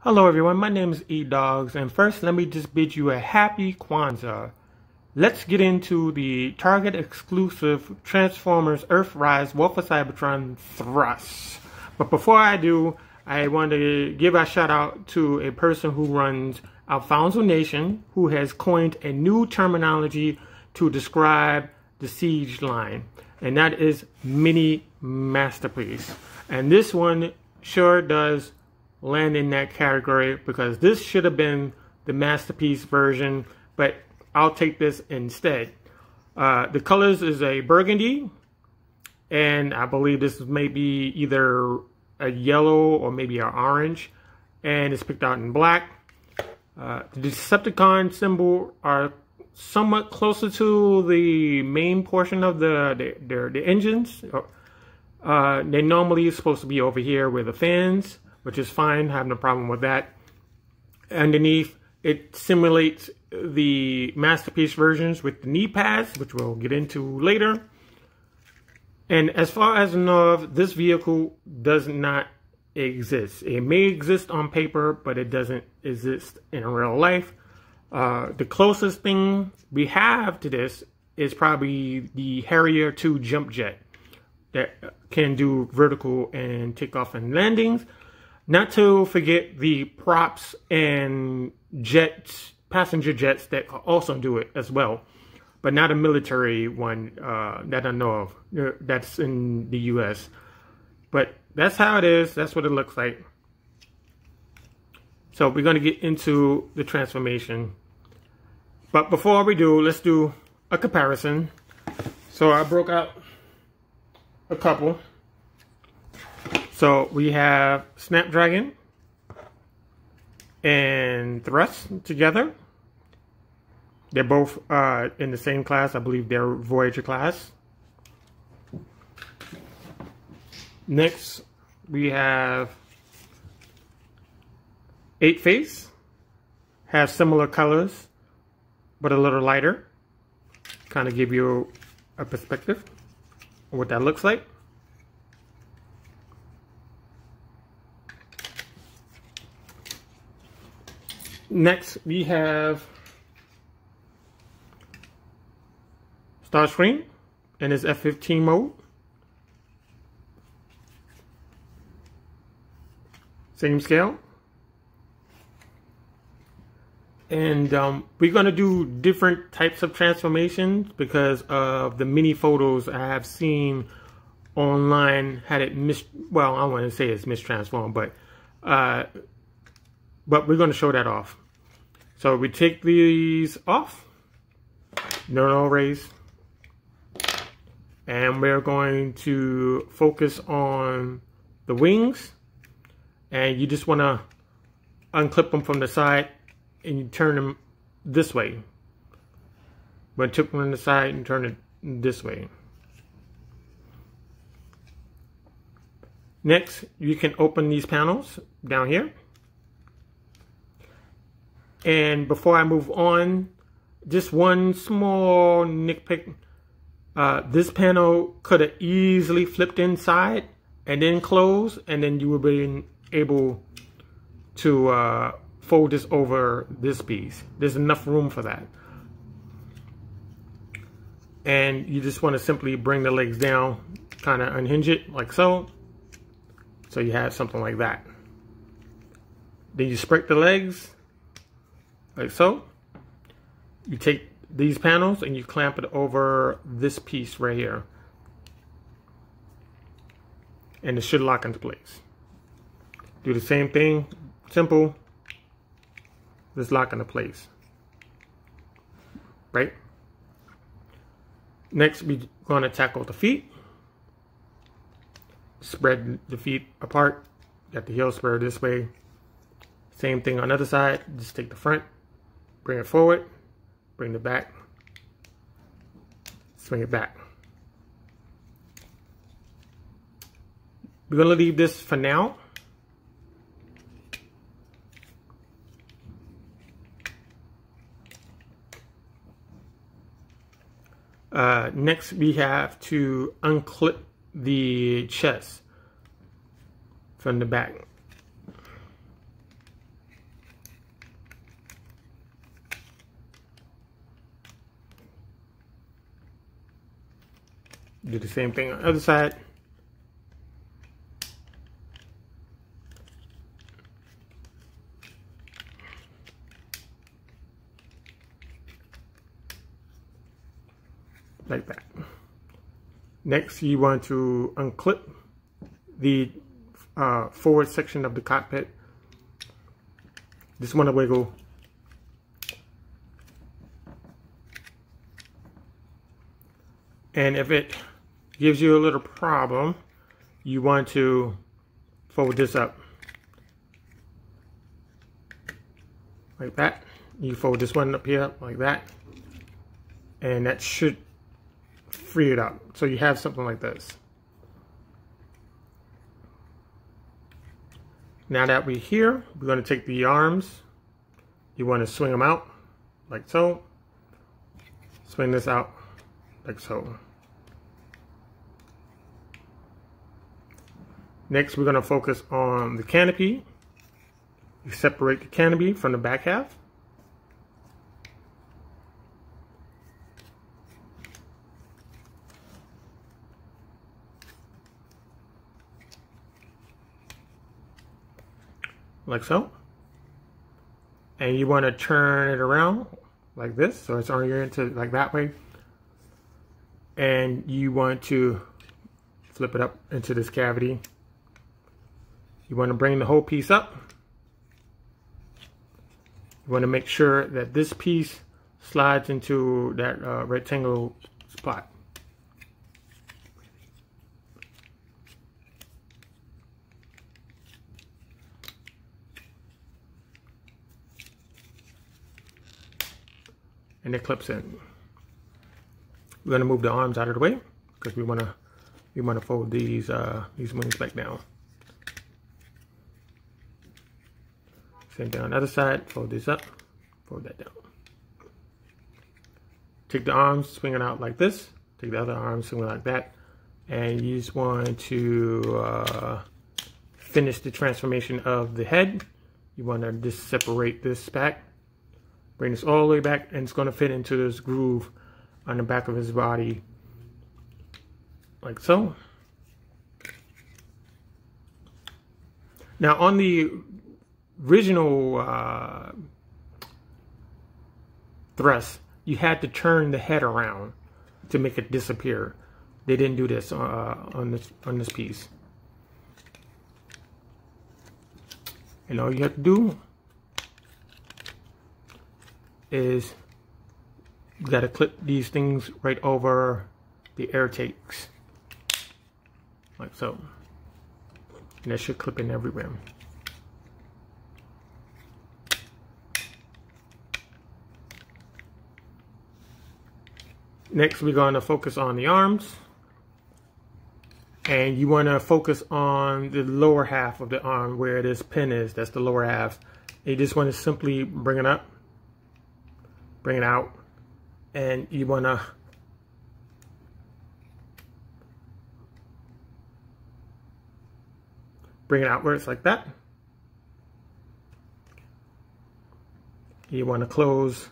Hello everyone, my name is Edoggz, and first let me just bid you a happy Kwanzaa. Let's get into the Target exclusive Transformers Earthrise Wolf of Cybertron Thrust. But before I do, I want to give a shout out to a person who runs Alfonso Nation, who has coined a new terminology to describe the Siege line, and that is mini masterpiece. And this one sure does land in that category because this should have been the masterpiece version, but I'll take this instead. The colors is a burgundy, and I believe this is maybe either a yellow or maybe an orange, and it's picked out in black. The Decepticon symbol are somewhat closer to the main portion of the engines. They normally are supposed to be over here with the fans, which is fine, have no problem with that. Underneath, it simulates the masterpiece versions with the knee pads, which we'll get into later. And as far as I know of, this vehicle does not exist. It may exist on paper, but it doesn't exist in real life. The closest thing we have to this is probably the Harrier 2 jump jet that can do vertical and takeoff and landings. Not to forget the props and jets, passenger jets that also do it as well, but not a military one that I know of. That's in the US. But that's how it is. That's what it looks like. So we're going to get into the transformation. But before we do, let's do a comparison. So I broke out a couple. So we have Snapdragon and Thrust together. They're both in the same class. I believe they're Voyager class. Next, we have 8-Face. Has similar colors, but a little lighter. Kind of give you a perspective of what that looks like. Next, we have Starscream in his F-15 mode. Same scale. And we're going to do different types of transformations because of the many photos I have seen online had it well, I want to say it's mistransformed, but we're going to show that off. So we take these off, no rays, and we're going to focus on the wings, and you just want to unclip them from the side and you turn them this way. But tip them on the side and turn it this way. Next, you can open these panels down here. And before I move on, just one small nitpick. This panel could have easily flipped inside and then closed, and then you would be able to fold this over this piece. There's enough room for that. And you just want to simply bring the legs down, kind of unhinge it like so. So you have something like that. Then you spread the legs like so. You take these panels and you clamp it over this piece right here. And it should lock into place. Do the same thing, simple. Just lock into place. Right? Next, we're going to tackle the feet. Spread the feet apart. Got the heel spur this way. Same thing on the other side. Just take the front. Bring it forward, bring it back, swing it back. We're going to leave this for now. Next, we have to unclip the chest from the back. Do the same thing on the other side. Like that. Next, you want to unclip the forward section of the cockpit. Just want to wiggle. And if it gives you a little problem, you want to fold this up. Like that. You fold this one up here like that. And that should free it up. So you have something like this. Now that we're here, we're going to take the arms. You want to swing them out like so. Swing this out like so. Next, we're going to focus on the canopy. You separate the canopy from the back half. Like so. And you want to turn it around like this, so it's oriented like that way. And you want to flip it up into this cavity. You want to bring the whole piece up. You want to make sure that this piece slides into that rectangle spot. And it clips in. We're going to move the arms out of the way because we want to fold these wings back down. Same thing on the other side. Fold this up, fold that down. Take the arms, swing it out like this. Take the other arm, swing it like that, and you just want to finish the transformation of the head. You want to just separate this back. Bring this all the way back, and it's going to fit into this groove on the back of his body, like so. Now, on the original thrust, you had to turn the head around to make it disappear. They didn't do this on this piece. And all you have to do is you got to clip these things right over the air takes, like so. And that should clip in everywhere. Next, we're going to focus on the arms. And you want to focus on the lower half of the arm where this pin is. That's the lower half. And you just want to simply bring it up. Bring it out, and you want to bring it outwards like that. You want to close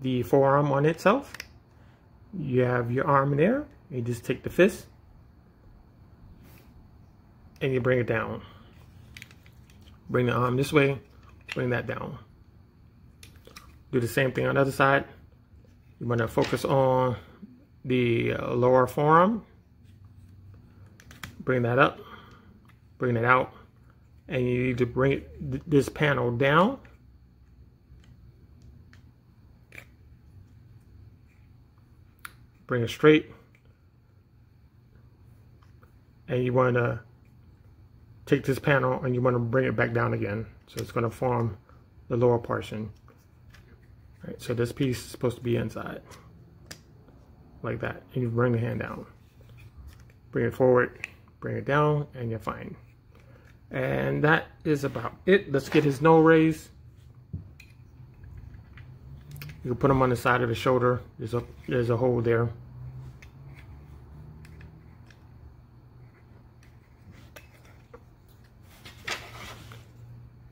the forearm on itself. You have your arm there. You just take the fist and you bring it down. Bring the arm this way, bring that down. Do the same thing on the other side. You want to focus on the lower forearm. Bring that up. Bring it out. And you need to bring this panel down. Bring it straight. And you want to take this panel and you want to bring it back down again. So it's going to form the lower portion. Right, so this piece is supposed to be inside, like that. And you bring the hand down. Bring it forward, bring it down, and you're fine. And that is about it. Let's get his nose raised. You can put him on the side of the shoulder. There's a hole there.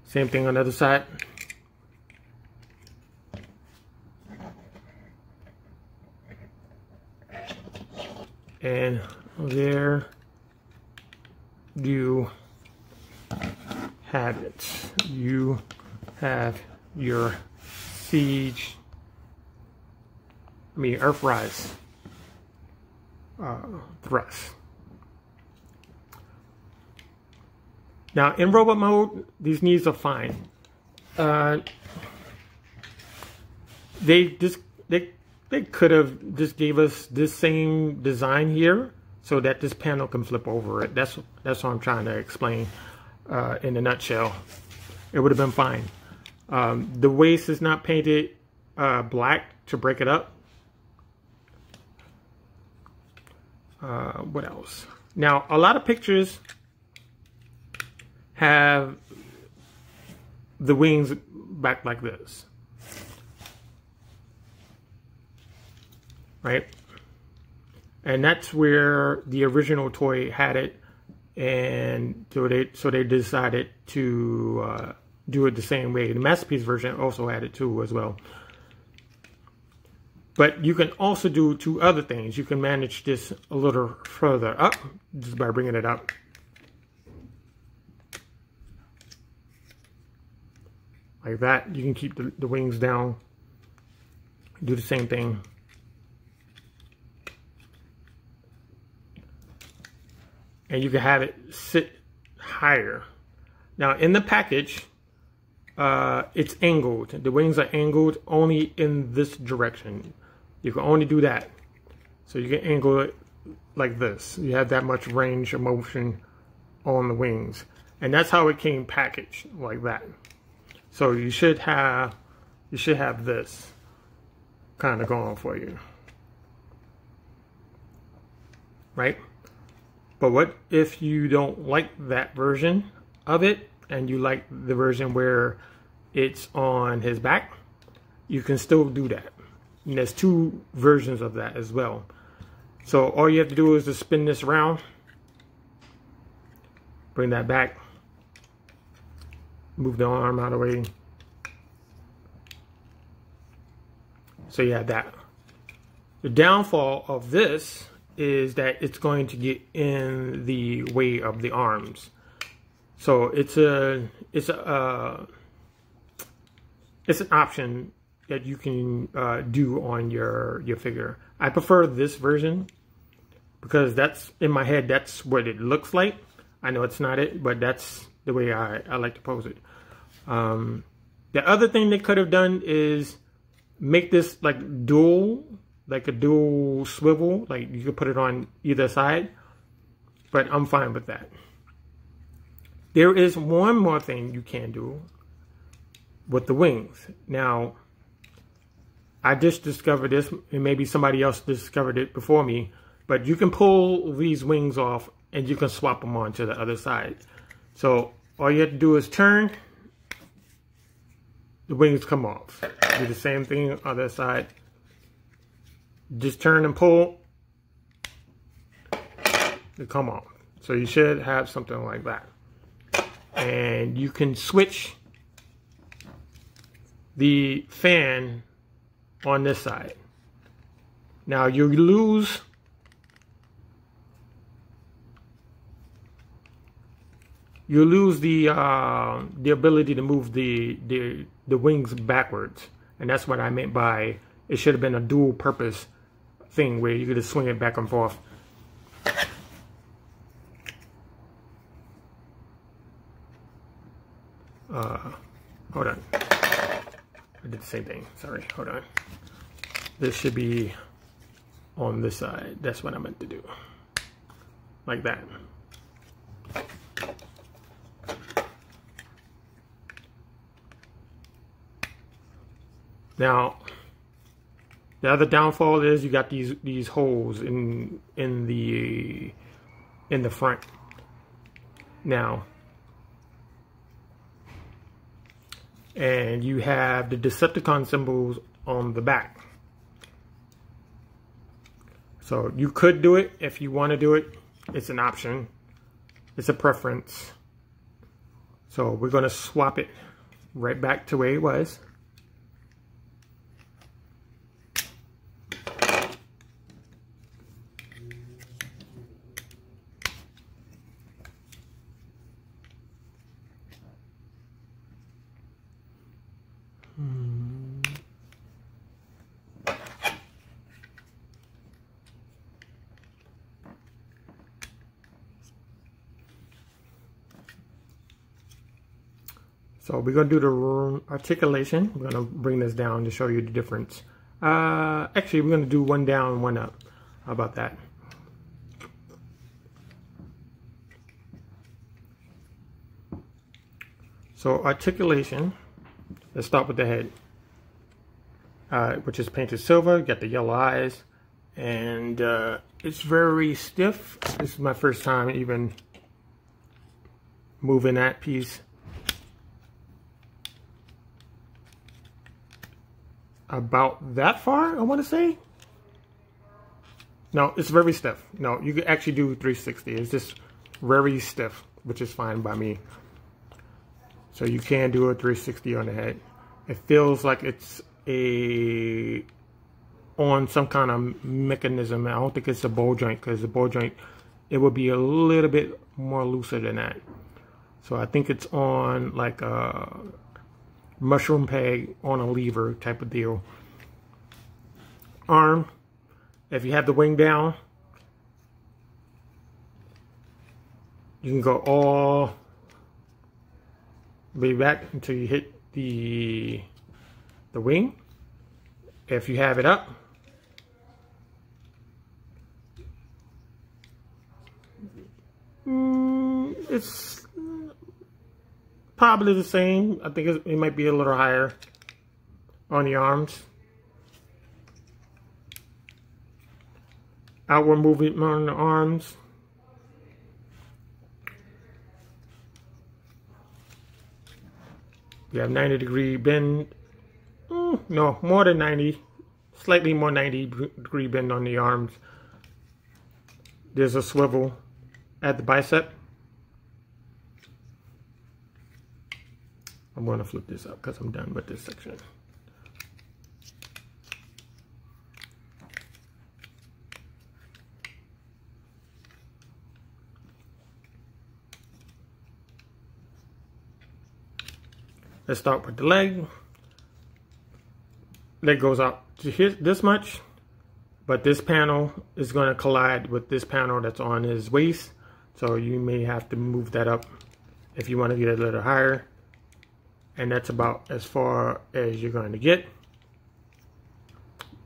Same thing on the other side. And there you have it. You have your Earthrise thrust. Now in robot mode, these knees are fine. They could have just gave us this same design here so that this panel can flip over it. That's what I'm trying to explain in a nutshell. It would have been fine. The waist is not painted black to break it up. What else? Now, a lot of pictures have the wings back like this, right? And that's where the original toy had it, and so they decided to do it the same way. The Masterpiece version also had it too as well. But you can also do two other things. You can manage this a little further up just by bringing it up. Like that. You can keep the wings down. Do the same thing. And you can have it sit higher. Now in the package, it's angled. The wings are angled only in this direction. You can only do that. So you can angle it like this. You have that much range of motion on the wings. And that's how it came packaged, like that. So you should have this kind of going for you. Right? But what if you don't like that version of it and you like the version where it's on his back? You can still do that. And there's two versions of that as well. So all you have to do is to spin this around, bring that back, move the arm out of the way. So you have that. The downfall of this is that it's going to get in the way of the arms. So it's an option that you can do on your figure. I prefer this version because that's, in my head, that's what it looks like. I know it's not it, but that's the way I like to pose it. The other thing they could have done is make this like a dual swivel, like you could put it on either side, but I'm fine with that. There is one more thing you can do with the wings. Now, I just discovered this, and maybe somebody else discovered it before me, but you can pull these wings off and you can swap them on to the other side. So all you have to do is turn, the wings come off. Do the same thing on the other side. Just turn and pull, they come off. So you should have something like that. And you can switch the fan on this side. Now you lose the ability to move the wings backwards, and that's what I meant by it should have been a dual purpose thing where you could just swing it back and forth. Hold on. I did the same thing. Sorry. Hold on. This should be on this side. That's what I meant to do. Like that. Now, the other downfall is you got these holes in the front. Now, and you have the Decepticon symbols on the back. So you could do it if you want to do it. It's an option. It's a preference. So we're going to swap it right back to where it was. So we're going to do the articulation. We're going to bring this down to show you the difference. Actually, we're going to do one down, one up. How about that? So articulation, let's start with the head, which is painted silver. You got the yellow eyes, and it's very stiff. This is my first time even moving that piece. About that far, I want to say. No, it's very stiff. No, you could actually do 360. It's just very stiff, which is fine by me. So you can do a 360 on the head. It feels like it's on some kind of mechanism. I don't think it's a ball joint, because the ball joint, it would be a little bit more looser than that. So I think it's on like a mushroom peg on a lever type of deal. Arm, if you have the wing down, you can go all the way back until you hit the wing. If you have it up, it's probably the same. I think it might be a little higher on the arms. Outward movement on the arms. You have 90-degree bend. No, more than 90. Slightly more 90-degree bend on the arms. There's a swivel at the bicep. I'm going to flip this up because I'm done with this section. Let's start with the leg. Leg goes out to hit this much, but this panel is going to collide with this panel that's on his waist. So you may have to move that up if you want to get it a little higher. And that's about as far as you're going to get.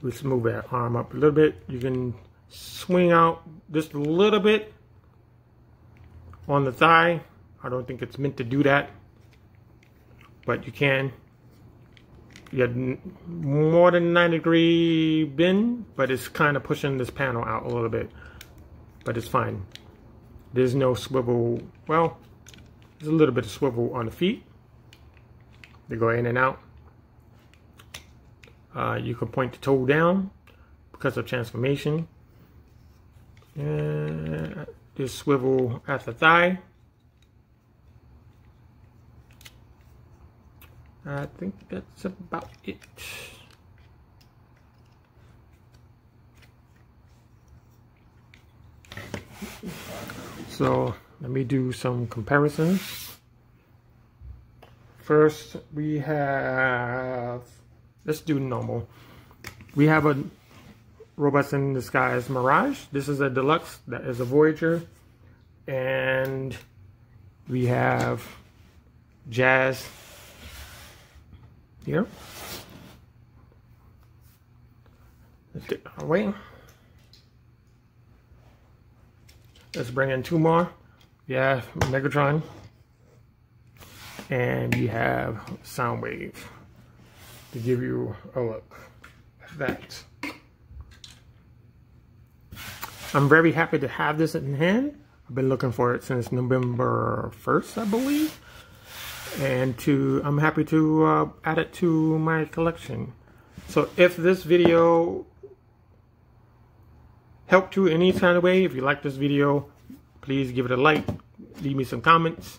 Let's move that arm up a little bit. You can swing out just a little bit on the thigh. I don't think it's meant to do that, but you can. You have more than 90-degree bend, but it's kind of pushing this panel out a little bit, but it's fine. There's no swivel. Well, there's a little bit of swivel on the feet. They go in and out. You can point the toe down because of transformation. Just swivel at the thigh. I think that's about it. So let me do some comparisons. First, we have, let's do normal. We have a Robots in Disguise Mirage. This is a deluxe, that is a Voyager. And we have Jazz here. Let's take that away. Let's bring in two more. We have Megatron. And we have Soundwave to give you a look at that. I'm very happy to have this in hand. I've been looking for it since November 1st, I believe. And I'm happy to add it to my collection. So if this video helped you in any kind of way, if you like this video, please give it a like, leave me some comments.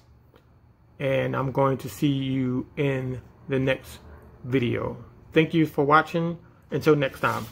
And I'm going to see you in the next video. Thank you for watching. Until next time.